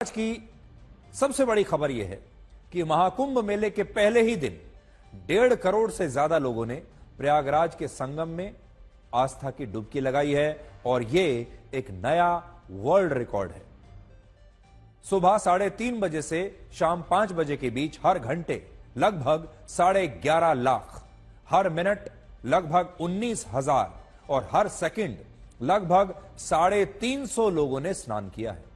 आज की सबसे बड़ी खबर यह है कि महाकुंभ मेले के पहले ही दिन 1.5 करोड़ से ज्यादा लोगों ने प्रयागराज के संगम में आस्था की डुबकी लगाई है और यह एक नया वर्ल्ड रिकॉर्ड है। सुबह 3:30 बजे से शाम 5 बजे के बीच हर घंटे लगभग 11.5 लाख, हर मिनट लगभग 19,000 और हर सेकंड लगभग 350 लोगों ने स्नान किया है।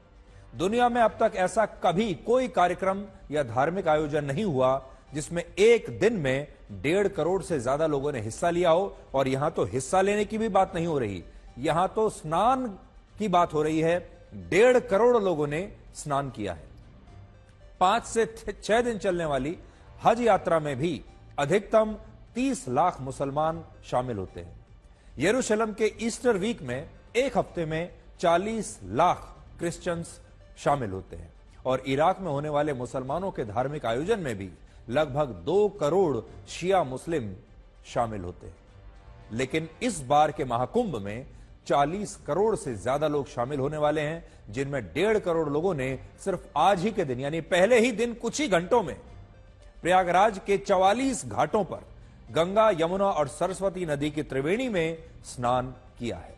दुनिया में अब तक ऐसा कभी कोई कार्यक्रम या धार्मिक आयोजन नहीं हुआ जिसमें एक दिन में 1.5 करोड़ से ज्यादा लोगों ने हिस्सा लिया हो। और यहां तो हिस्सा लेने की भी बात नहीं हो रही, यहां तो स्नान की बात हो रही है। 1.5 करोड़ लोगों ने स्नान किया है। 5 से 6 दिन चलने वाली हज यात्रा में भी अधिकतम 30 लाख मुसलमान शामिल होते हैं। यरूशलेम के ईस्टर वीक में एक हफ्ते में 40 लाख क्रिश्चियंस शामिल होते हैं और इराक में होने वाले मुसलमानों के धार्मिक आयोजन में भी लगभग 2 करोड़ शिया मुस्लिम शामिल होते हैं। लेकिन इस बार के महाकुंभ में 40 करोड़ से ज्यादा लोग शामिल होने वाले हैं, जिनमें 1.5 करोड़ लोगों ने सिर्फ आज ही के दिन यानी पहले ही दिन कुछ ही घंटों में प्रयागराज के 44 घाटों पर गंगा, यमुना और सरस्वती नदी की त्रिवेणी में स्नान किया है।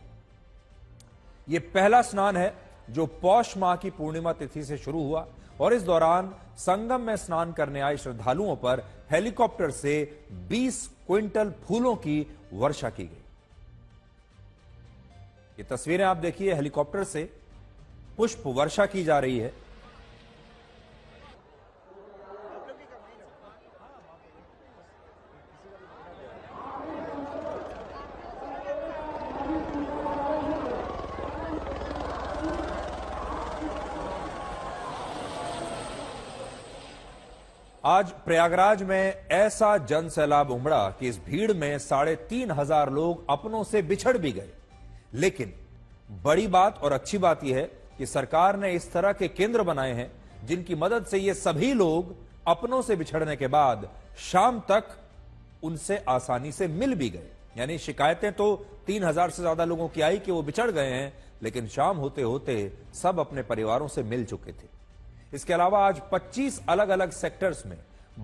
यह पहला स्नान है जो पौष माह की पूर्णिमा तिथि से शुरू हुआ और इस दौरान संगम में स्नान करने आए श्रद्धालुओं पर हेलीकॉप्टर से 20 क्विंटल फूलों की वर्षा की गई। ये तस्वीरें आप देखिए, हेलीकॉप्टर से पुष्प वर्षा की जा रही है। आज प्रयागराज में ऐसा जन सैलाब उमड़ा कि इस भीड़ में 3,500 लोग अपनों से बिछड़ भी गए। लेकिन बड़ी बात और अच्छी बात यह है कि सरकार ने इस तरह के केंद्र बनाए हैं जिनकी मदद से ये सभी लोग अपनों से बिछड़ने के बाद शाम तक उनसे आसानी से मिल भी गए। यानी शिकायतें तो 3,000 से ज्यादा लोगों की आई कि वो बिछड़ गए हैं, लेकिन शाम होते होते सब अपने परिवारों से मिल चुके थे। इसके अलावा आज 25 अलग अलग सेक्टर्स में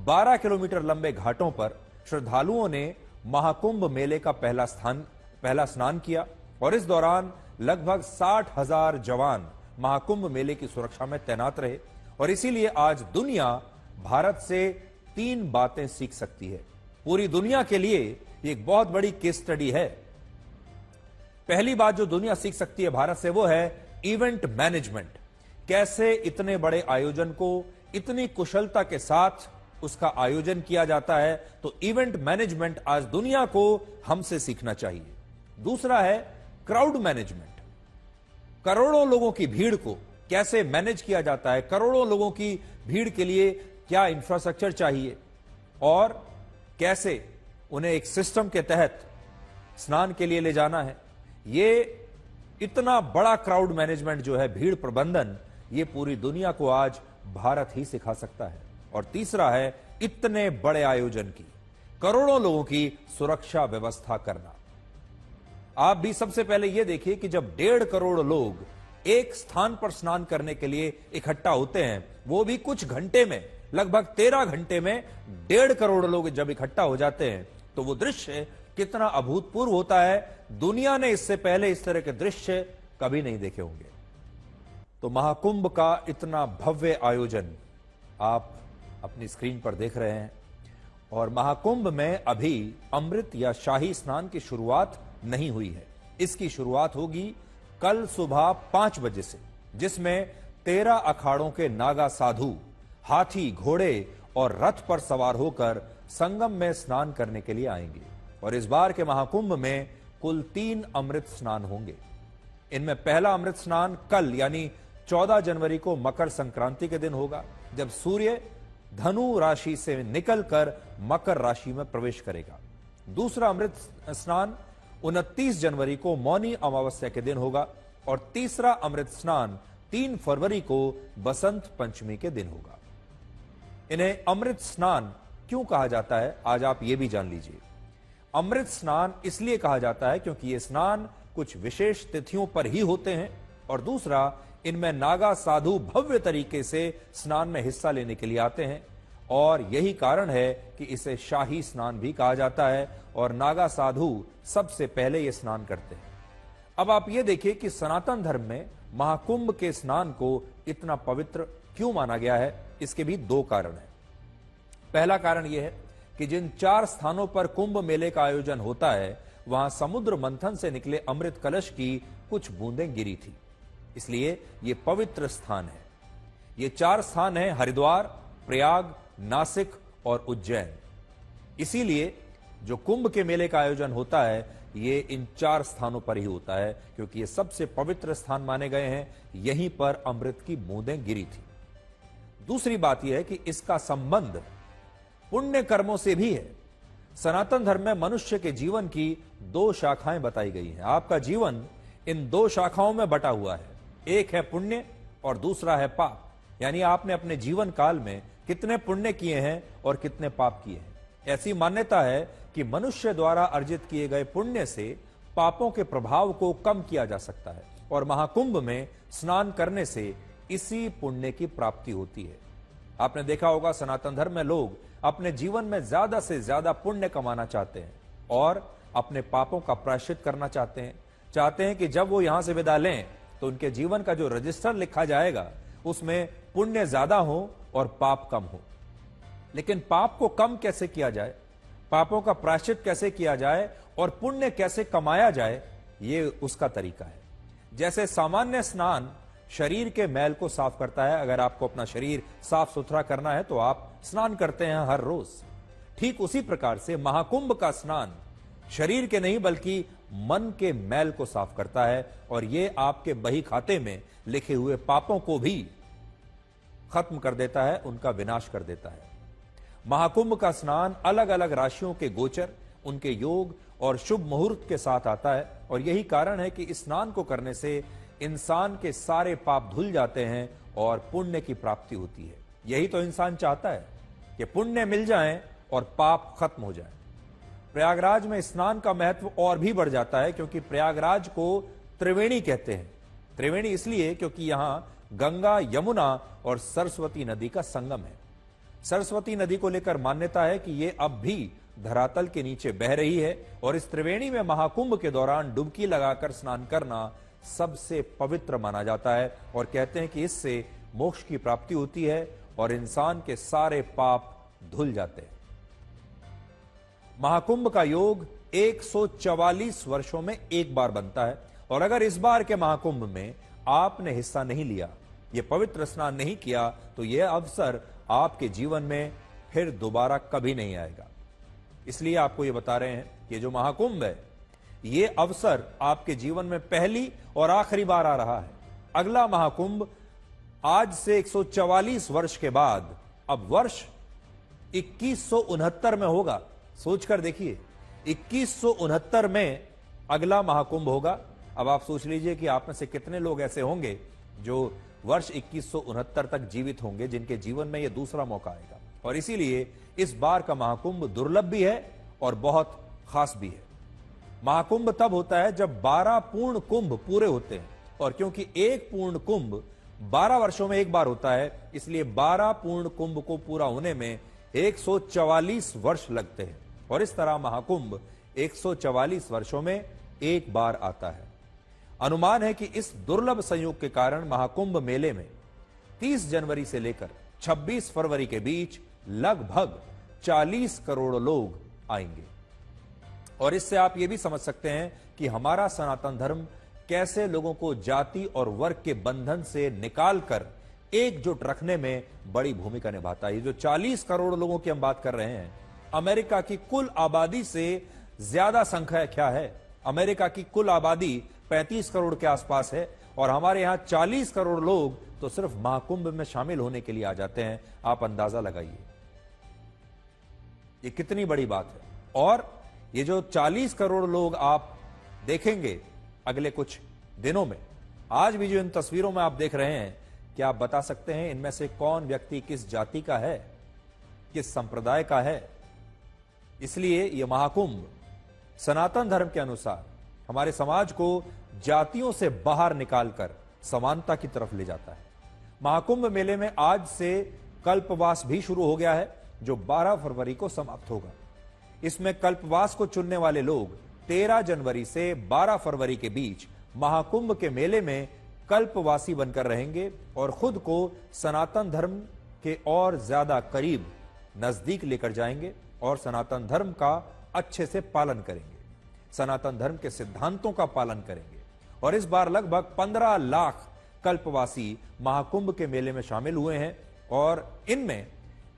12 किलोमीटर लंबे घाटों पर श्रद्धालुओं ने महाकुंभ मेले का पहला स्नान किया और इस दौरान लगभग 60,000 जवान महाकुंभ मेले की सुरक्षा में तैनात रहे। और इसीलिए आज दुनिया भारत से 3 बातें सीख सकती है। पूरी दुनिया के लिए एक बहुत बड़ी केस स्टडी है। पहली बात जो दुनिया सीख सकती है भारत से वो है इवेंट मैनेजमेंट। कैसे इतने बड़े आयोजन को इतनी कुशलता के साथ उसका आयोजन किया जाता है, तो इवेंट मैनेजमेंट आज दुनिया को हमसे सीखना चाहिए। दूसरा है क्राउड मैनेजमेंट। करोड़ों लोगों की भीड़ को कैसे मैनेज किया जाता है, करोड़ों लोगों की भीड़ के लिए क्या इंफ्रास्ट्रक्चर चाहिए और कैसे उन्हें एक सिस्टम के तहत स्नान के लिए ले जाना है। ये इतना बड़ा क्राउड मैनेजमेंट जो है, भीड़ प्रबंधन, ये पूरी दुनिया को आज भारत ही सिखा सकता है। और तीसरा है इतने बड़े आयोजन की करोड़ों लोगों की सुरक्षा व्यवस्था करना। आप भी सबसे पहले यह देखिए कि जब 1.5 करोड़ लोग एक स्थान पर स्नान करने के लिए इकट्ठा होते हैं, वो भी कुछ घंटे में, लगभग 13 घंटे में 1.5 करोड़ लोग जब इकट्ठा हो जाते हैं, तो वो दृश्य कितना अभूतपूर्व होता है। दुनिया ने इससे पहले इस तरह के दृश्य कभी नहीं देखे होंगे। तो महाकुंभ का इतना भव्य आयोजन आप अपनी स्क्रीन पर देख रहे हैं और महाकुंभ में अभी अमृत या शाही स्नान की शुरुआत नहीं हुई है। इसकी शुरुआत होगी कल सुबह 5 बजे से, जिसमें 13 अखाड़ों के नागा साधु हाथी, घोड़े और रथ पर सवार होकर संगम में स्नान करने के लिए आएंगे। और इस बार के महाकुंभ में कुल 3 अमृत स्नान होंगे। इनमें पहला अमृत स्नान कल यानी 14 जनवरी को मकर संक्रांति के दिन होगा, जब सूर्य धनु राशि से निकलकर मकर राशि में प्रवेश करेगा। दूसरा अमृत स्नान 29 जनवरी को मौनी अमावस्या के दिन होगा और तीसरा अमृत स्नान 3 फरवरी को बसंत पंचमी के दिन होगा। इन्हें अमृत स्नान क्यों कहा जाता है, आज आप ये भी जान लीजिए। अमृत स्नान इसलिए कहा जाता है क्योंकि ये स्नान कुछ विशेष तिथियों पर ही होते हैं और दूसरा इनमें नागा साधु भव्य तरीके से स्नान में हिस्सा लेने के लिए आते हैं और यही कारण है कि इसे शाही स्नान भी कहा जाता है और नागा साधु सबसे पहले ये स्नान करते हैं। अब आप ये देखिए कि सनातन धर्म में महाकुंभ के स्नान को इतना पवित्र क्यों माना गया है। इसके भी दो कारण हैं। पहला कारण यह है कि जिन 4 स्थानों पर कुंभ मेले का आयोजन होता है वहां समुद्र मंथन से निकले अमृत कलश की कुछ बूंदें गिरी थी, इसलिए ये पवित्र स्थान है। ये 4 स्थान हैं हरिद्वार, प्रयाग, नासिक और उज्जैन। इसीलिए जो कुंभ के मेले का आयोजन होता है ये इन 4 स्थानों पर ही होता है, क्योंकि ये सबसे पवित्र स्थान माने गए हैं। यहीं पर अमृत की बूंदें गिरी थी। दूसरी बात यह है कि इसका संबंध पुण्य कर्मों से भी है। सनातन धर्म में मनुष्य के जीवन की 2 शाखाएं बताई गई हैं। आपका जीवन इन 2 शाखाओं में बटा हुआ है। एक है पुण्य और दूसरा है पाप। यानी आपने अपने जीवन काल में कितने पुण्य किए हैं और कितने पाप किए हैं। ऐसी मान्यता है कि मनुष्य द्वारा अर्जित किए गए पुण्य से पापों के प्रभाव को कम किया जा सकता है और महाकुंभ में स्नान करने से इसी पुण्य की प्राप्ति होती है। आपने देखा होगा सनातन धर्म में लोग अपने जीवन में ज्यादा से ज्यादा पुण्य कमाना चाहते हैं और अपने पापों का प्रायश्चित करना चाहते हैं कि जब वो यहां से विदा लें तो उनके जीवन का जो रजिस्टर लिखा जाएगा उसमें पुण्य ज्यादा हो और पाप कम हो। लेकिन पाप को कम कैसे किया जाए, पापों का प्रायश्चित कैसे किया जाए और पुण्य कैसे कमाया जाए, ये उसका तरीका है। जैसे सामान्य स्नान शरीर के मैल को साफ करता है, अगर आपको अपना शरीर साफ सुथरा करना है तो आप स्नान करते हैं हर रोज। ठीक उसी प्रकार से महाकुंभ का स्नान शरीर के नहीं बल्कि मन के मैल को साफ करता है और ये आपके बही खाते में लिखे हुए पापों को भी खत्म कर देता है, उनका विनाश कर देता है। महाकुंभ का स्नान अलग अलग राशियों के गोचर, उनके योग और शुभ मुहूर्त के साथ आता है और यही कारण है कि इस स्नान को करने से इंसान के सारे पाप धुल जाते हैं और पुण्य की प्राप्ति होती है। यही तो इंसान चाहता है कि पुण्य मिल जाएं और पाप खत्म हो जाए। प्रयागराज में स्नान का महत्व और भी बढ़ जाता है क्योंकि प्रयागराज को त्रिवेणी कहते हैं। त्रिवेणी इसलिए क्योंकि यहां गंगा, यमुना और सरस्वती नदी का संगम है। सरस्वती नदी को लेकर मान्यता है कि यह अब भी धरातल के नीचे बह रही है और इस त्रिवेणी में महाकुंभ के दौरान डुबकी लगाकर स्नान करना सबसे पवित्र माना जाता है और कहते हैं कि इससे मोक्ष की प्राप्ति होती है और इंसान के सारे पाप धुल जाते हैं। महाकुंभ का योग 144 वर्षों में एक बार बनता है और अगर इस बार के महाकुंभ में आपने हिस्सा नहीं लिया, ये पवित्र स्नान नहीं किया, तो यह अवसर आपके जीवन में फिर दोबारा कभी नहीं आएगा। इसलिए आपको यह बता रहे हैं कि जो महाकुंभ है ये अवसर आपके जीवन में पहली और आखिरी बार आ रहा है। अगला महाकुंभ आज से 144 वर्ष के बाद अब वर्ष 2169 में होगा। सोचकर देखिए, 2169 में अगला महाकुंभ होगा। अब आप सोच लीजिए कि आप में से कितने लोग ऐसे होंगे जो वर्ष 2169 तक जीवित होंगे, जिनके जीवन में यह दूसरा मौका आएगा। और इसीलिए इस बार का महाकुंभ दुर्लभ भी है और बहुत खास भी है। महाकुंभ तब होता है जब 12 पूर्ण कुंभ पूरे होते हैं और क्योंकि एक पूर्ण कुंभ 12 वर्षों में एक बार होता है, इसलिए 12 पूर्ण कुंभ को पूरा होने में 144 वर्ष लगते हैं और इस तरह महाकुंभ 144 वर्षों में एक बार आता है। अनुमान है कि इस दुर्लभ संयोग के कारण महाकुंभ मेले में 30 जनवरी से लेकर 26 फरवरी के बीच लगभग 40 करोड़ लोग आएंगे। और इससे आप यह भी समझ सकते हैं कि हमारा सनातन धर्म कैसे लोगों को जाति और वर्ग के बंधन से निकालकर एकजुट रखने में बड़ी भूमिका निभाता है। जो 40 करोड़ लोगों की हम बात कर रहे हैं, अमेरिका की कुल आबादी से ज्यादा संख्या क्या है। अमेरिका की कुल आबादी 35 करोड़ के आसपास है और हमारे यहां 40 करोड़ लोग तो सिर्फ महाकुंभ में शामिल होने के लिए आ जाते हैं। आप अंदाजा लगाइए ये कितनी बड़ी बात है। और ये जो 40 करोड़ लोग आप देखेंगे अगले कुछ दिनों में, आज भी जो इन तस्वीरों में आप देख रहे हैं, क्या आप बता सकते हैं इनमें से कौन व्यक्ति किस जाति का है, किस संप्रदाय का है? इसलिए यह महाकुंभ सनातन धर्म के अनुसार हमारे समाज को जातियों से बाहर निकालकर समानता की तरफ ले जाता है। महाकुंभ मेले में आज से कल्पवास भी शुरू हो गया है, जो 12 फरवरी को समाप्त होगा। इसमें कल्पवास को चुनने वाले लोग 13 जनवरी से 12 फरवरी के बीच महाकुंभ के मेले में कल्पवासी बनकर रहेंगे और खुद को सनातन धर्म के और ज्यादा करीब नजदीक लेकर जाएंगे और सनातन धर्म का अच्छे से पालन करेंगे, सनातन धर्म के सिद्धांतों का पालन करेंगे। और इस बार लगभग 15 लाख कल्पवासी महाकुंभ के मेले में शामिल हुए हैं और इनमें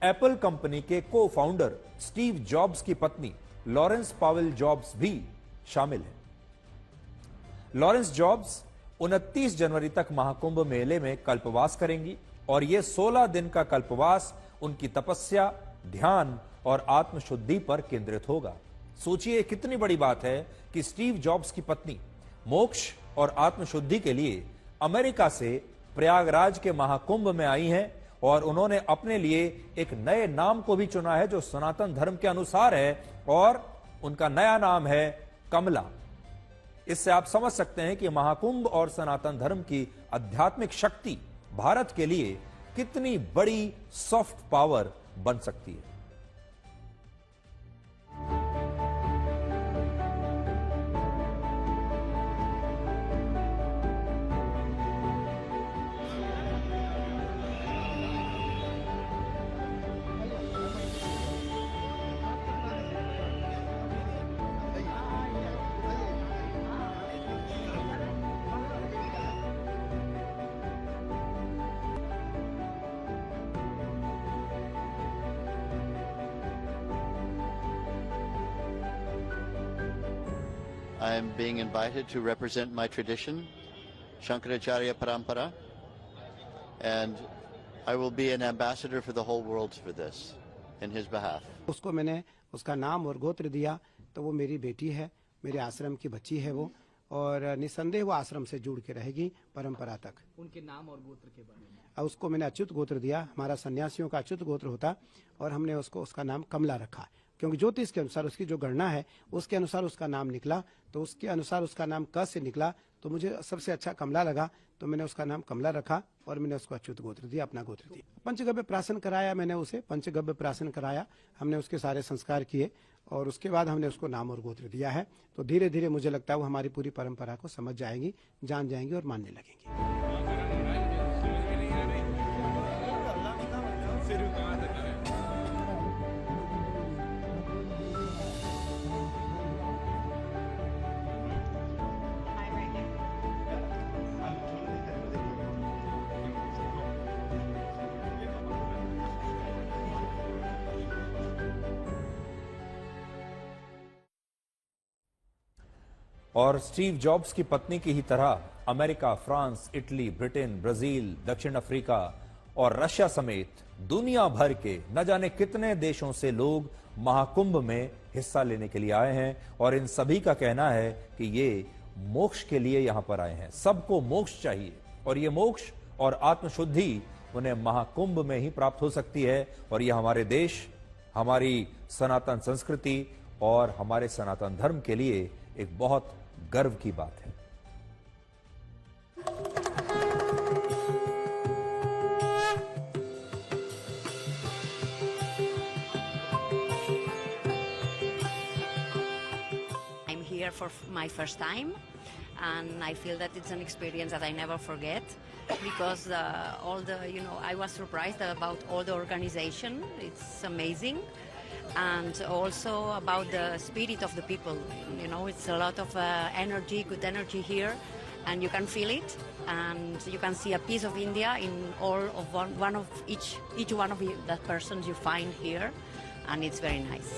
एप्पल कंपनी के को फाउंडर स्टीव जॉब्स की पत्नी लॉरेंस पावेल जॉब्स भी शामिल हैं। लॉरेंस जॉब्स 29 जनवरी तक महाकुंभ मेले में कल्पवास करेंगी और यह 16 दिन का कल्पवास उनकी तपस्या, ध्यान और आत्मशुद्धि पर केंद्रित होगा। सोचिए कितनी बड़ी बात है कि स्टीव जॉब्स की पत्नी मोक्ष और आत्मशुद्धि के लिए अमेरिका से प्रयागराज के महाकुंभ में आई हैं और उन्होंने अपने लिए एक नए नाम को भी चुना है जो सनातन धर्म के अनुसार है और उनका नया नाम है कमला। इससे आप समझ सकते हैं कि महाकुंभ और सनातन धर्म की आध्यात्मिक शक्ति भारत के लिए कितनी बड़ी सॉफ्ट पावर बन सकती है। I am being invited to represent my tradition, Shankaracharya Parampara, and I will be an ambassador for the whole world for this, in his behalf. उसको मैंने उसका नाम और गोत्र दिया, तो वो मेरी बेटी है, मेरे आश्रम की बच्ची है वो, और निसंदेह वो आश्रम से जुड़ के रहेगी परंपरा तक। उनके नाम और गोत्र के बारे में और उसको मैंने अच्युत गोत्र दिया, हमारा सन्यासियों का अच्युत गोत्र होता, और हमने उसको उसका नाम कमला रखा, क्योंकि ज्योतिष के अनुसार उसकी जो गणना है उसके अनुसार उसका नाम निकला, तो उसके अनुसार उसका नाम क से निकला, तो मुझे सबसे अच्छा कमला लगा, तो मैंने उसका नाम कमला रखा और मैंने उसको अच्युत गोत्र दिया, अपना गोत्र दिया। पंचगव्य प्राशन कराया मैंने उसे, पंचगव्य प्राशन कराया, हमने उसके सारे संस्कार किए और उसके बाद हमने उसको नाम और गोत्र दिया है। तो धीरे धीरे मुझे लगता है वो हमारी पूरी परंपरा को समझ जाएंगी, जान जाएंगी और मानने लगेंगी। और स्टीव जॉब्स की पत्नी की ही तरह America, France, Italy, Britain, Brazil, दक्षिण अफ्रीका और रशिया समेत दुनिया भर के न जाने कितने देशों से लोग महाकुंभ में हिस्सा लेने के लिए आए हैं और इन सभी का कहना है कि ये मोक्ष के लिए यहां पर आए हैं। सबको मोक्ष चाहिए और ये मोक्ष और आत्मशुद्धि उन्हें महाकुंभ में ही प्राप्त हो सकती है और यह हमारे देश, हमारी सनातन संस्कृति और हमारे सनातन धर्म के लिए एक बहुत गर्व की बात है। I'm here for my first time and I feel that it's an experience that I never forget because all the, I was surprised about all the organization. It's amazing. And also about the spirit of the people. It's a lot of energy, good energy here, and you can feel it, and you can see a piece of India in all of one of each one of the persons you find here, and it's very nice.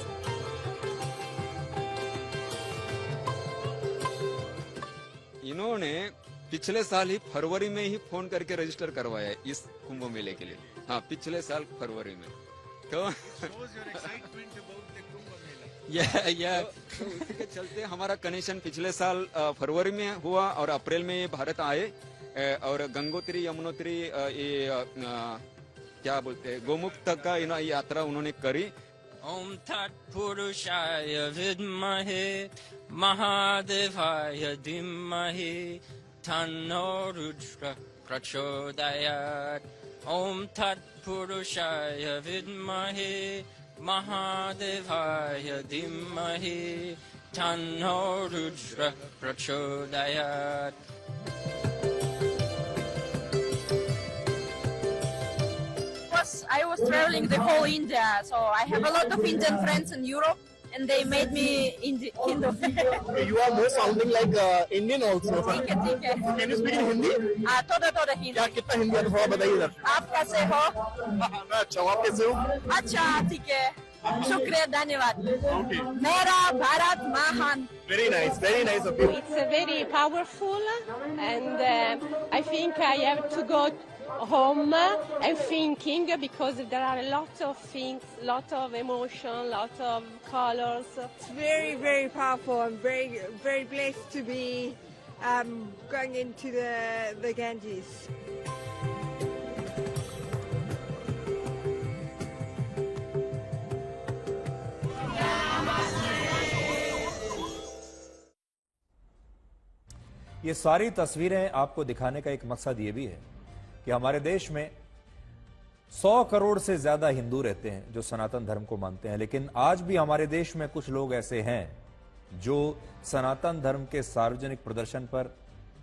इन्होंने पिछले साल ही फरवरी में ही phone करके register करवाया इस कुंभ मेले के लिए। हाँ, पिछले साल फरवरी में। तो उसी के चलते हमारा कनेक्शन पिछले साल फरवरी में हुआ और अप्रैल में भारत आए और गंगोत्री यमुनोत्री ये क्या बोलते हैं गोमुख तक का यात्रा उन्होंने करी। ओम तत्पुरुषाय विद्महे महादेवाय धीमहि Tanno Rudra Prachodayat. Om Tat Purushaya Vidmahe Mahadevaya Dimmahe Tanno Rudra Prachodayat. I was traveling the whole India, so I have a lot of Indian friends in Europe, and they made me Hindu. You are more sounding like Indian also. ठीक है. Can you speak in Hindi? थोड़ा हिंदी. क्या कितना हिंदी है तो थोड़ा बताइए इधर. आप कैसे हो? मैं अच्छा हूँ, आप कैसे हो? अच्छा, ठीक है. शुक्रिया, धन्यवाद. Okay. मेरा भारत महान. Very nice of you. It's very powerful, and I think I have to go home and thinking, because there are a lot of things, lot of emotion, lot of colors. It's very, very powerful. I'm very, very blessed to be going into the Ganges. ये सारी तस्वीरें आपको दिखाने का एक मकसद ये भी है कि हमारे देश में 100 करोड़ से ज्यादा हिंदू रहते हैं जो सनातन धर्म को मानते हैं, लेकिन आज भी हमारे देश में कुछ लोग ऐसे हैं जो सनातन धर्म के सार्वजनिक प्रदर्शन पर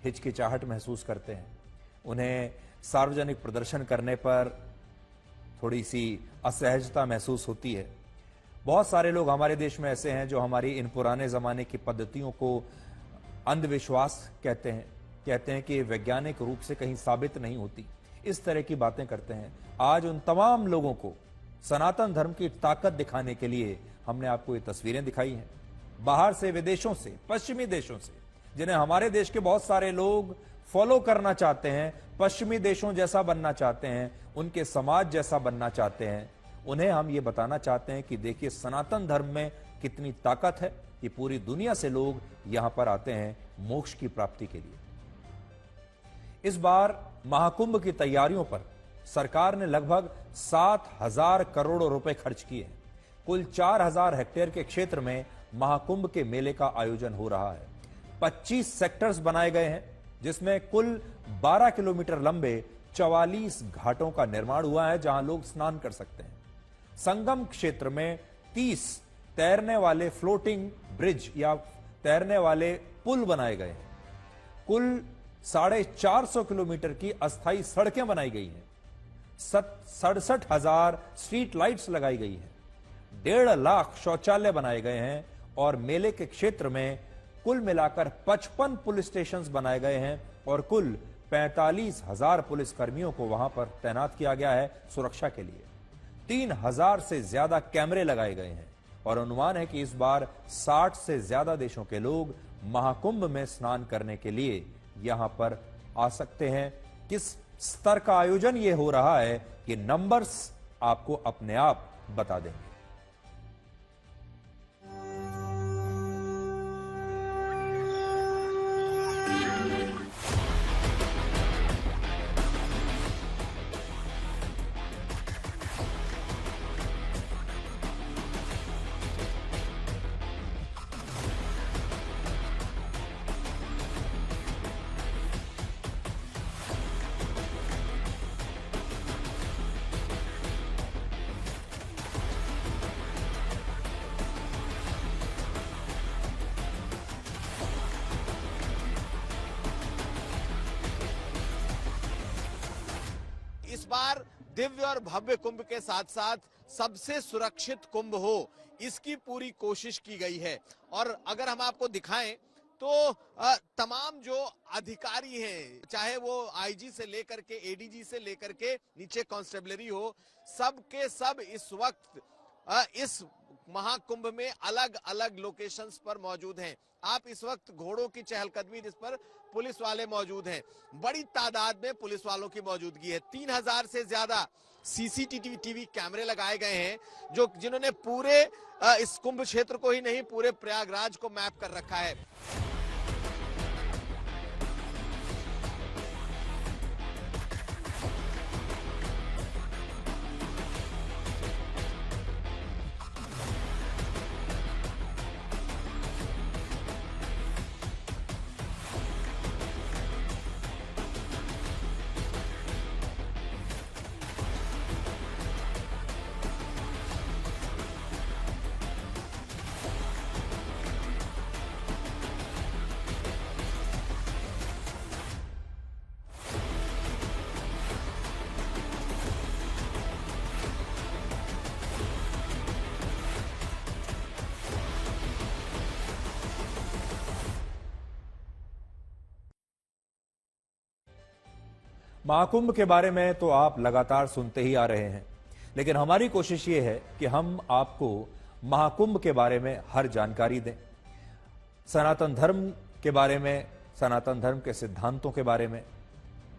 हिचकिचाहट महसूस करते हैं। उन्हें सार्वजनिक प्रदर्शन करने पर थोड़ी सी असहजता महसूस होती है। बहुत सारे लोग हमारे देश में ऐसे हैं जो हमारी इन पुराने जमाने की पद्धतियों को अंधविश्वास कहते हैं कि वैज्ञानिक रूप से कहीं साबित नहीं होती, इस तरह की बातें करते हैं। आज उन तमाम लोगों को सनातन धर्म की ताकत दिखाने के लिए हमने आपको ये तस्वीरें दिखाई हैं। बाहर से, विदेशों से, पश्चिमी देशों से, जिन्हें हमारे देश के बहुत सारे लोग फॉलो करना चाहते हैं, पश्चिमी देशों जैसा बनना चाहते हैं, उनके समाज जैसा बनना चाहते हैं, उन्हें हम ये बताना चाहते हैं कि देखिए सनातन धर्म में कितनी ताकत है। कि पूरी दुनिया से लोग यहां पर आते हैं मोक्ष की प्राप्ति के लिए। इस बार महाकुंभ की तैयारियों पर सरकार ने लगभग 7,000 करोड़ रुपए खर्च किए हैं। कुल 4,000 हेक्टेयर के क्षेत्र में महाकुंभ के मेले का आयोजन हो रहा है। 25 सेक्टर्स बनाए गए हैं, जिसमें कुल 12 किलोमीटर लंबे 44 घाटों का निर्माण हुआ है जहां लोग स्नान कर सकते हैं। संगम क्षेत्र में 30 तैरने वाले फ्लोटिंग ब्रिज या तैरने वाले पुल बनाए गए हैं। कुल 450 किलोमीटर की अस्थायी सड़कें बनाई गई हैं। 67,000 स्ट्रीट लाइट्स लगाई गई हैं। 1.5 लाख शौचालय बनाए गए हैं और मेले के क्षेत्र में कुल मिलाकर 55 पुलिस स्टेशन बनाए गए हैं और कुल 45,000 पुलिस कर्मियों को वहां पर तैनात किया गया है सुरक्षा के लिए। 3,000 से ज्यादा कैमरे लगाए गए हैं और अनुमान है कि इस बार 60 से ज्यादा देशों के लोग महाकुंभ में स्नान करने के लिए यहां पर आ सकते हैं। किस स्तर का आयोजन ये हो रहा है, ये नंबर्स आपको अपने आप बता देंगे। इस बार दिव्य और भव्य कुंभ के साथ साथ सबसे सुरक्षित कुंभ हो, इसकी पूरी कोशिश की गई है। और अगर हम आपको दिखाएं तो तमाम जो अधिकारी हैं, चाहे वो आईजी से लेकर के एडीजी से लेकर के नीचे कांस्टेबलरी हो, सब के सब इस वक्त इस महाकुंभ में अलग अलग लोकेशंस पर मौजूद हैं। आप इस वक्त घोड़ों की चहलकदमी, जिस पर पुलिस वाले मौजूद हैं, बड़ी तादाद में पुलिस वालों की मौजूदगी है। 3,000 से ज्यादा सीसीटीवी कैमरे लगाए गए हैं, जिन्होंने पूरे इस कुंभ क्षेत्र को ही नहीं, पूरे प्रयागराज को मैप कर रखा है। महाकुंभ के बारे में तो आप लगातार सुनते ही आ रहे हैं, लेकिन हमारी कोशिश ये है कि हम आपको महाकुंभ के बारे में हर जानकारी दें। सनातन धर्म के बारे में, सनातन धर्म के सिद्धांतों के बारे में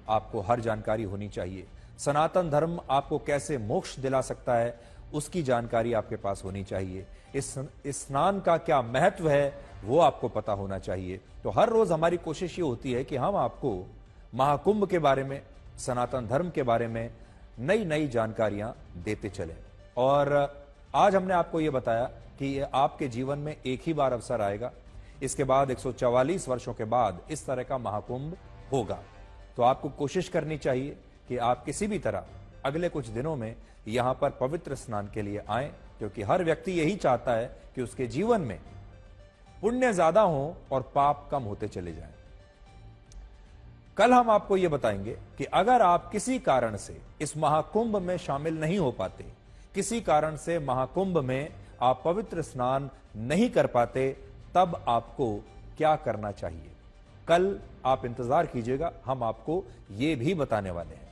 आपको हर जानकारी होनी चाहिए। सनातन धर्म आपको कैसे मोक्ष दिला सकता है, उसकी जानकारी आपके पास होनी चाहिए। इस स्नान का क्या महत्व है, वो आपको पता होना चाहिए। तो हर रोज हमारी कोशिश ये होती है कि हम आपको महाकुंभ के बारे में, सनातन धर्म के बारे में नई नई जानकारियां देते चलें। और आज हमने आपको ये बताया कि ये आपके जीवन में एक ही बार अवसर आएगा, इसके बाद 144 वर्षों के बाद इस तरह का महाकुंभ होगा। तो आपको कोशिश करनी चाहिए कि आप किसी भी तरह अगले कुछ दिनों में यहां पर पवित्र स्नान के लिए आएं, क्योंकि हर व्यक्ति यही चाहता है कि उसके जीवन में पुण्य ज्यादा हो और पाप कम होते चले जाएं। कल हम आपको यह बताएंगे कि अगर आप किसी कारण से इस महाकुंभ में शामिल नहीं हो पाते, किसी कारण से महाकुंभ में आप पवित्र स्नान नहीं कर पाते, तब आपको क्या करना चाहिए। कल आप इंतजार कीजिएगा, हम आपको यह भी बताने वाले हैं।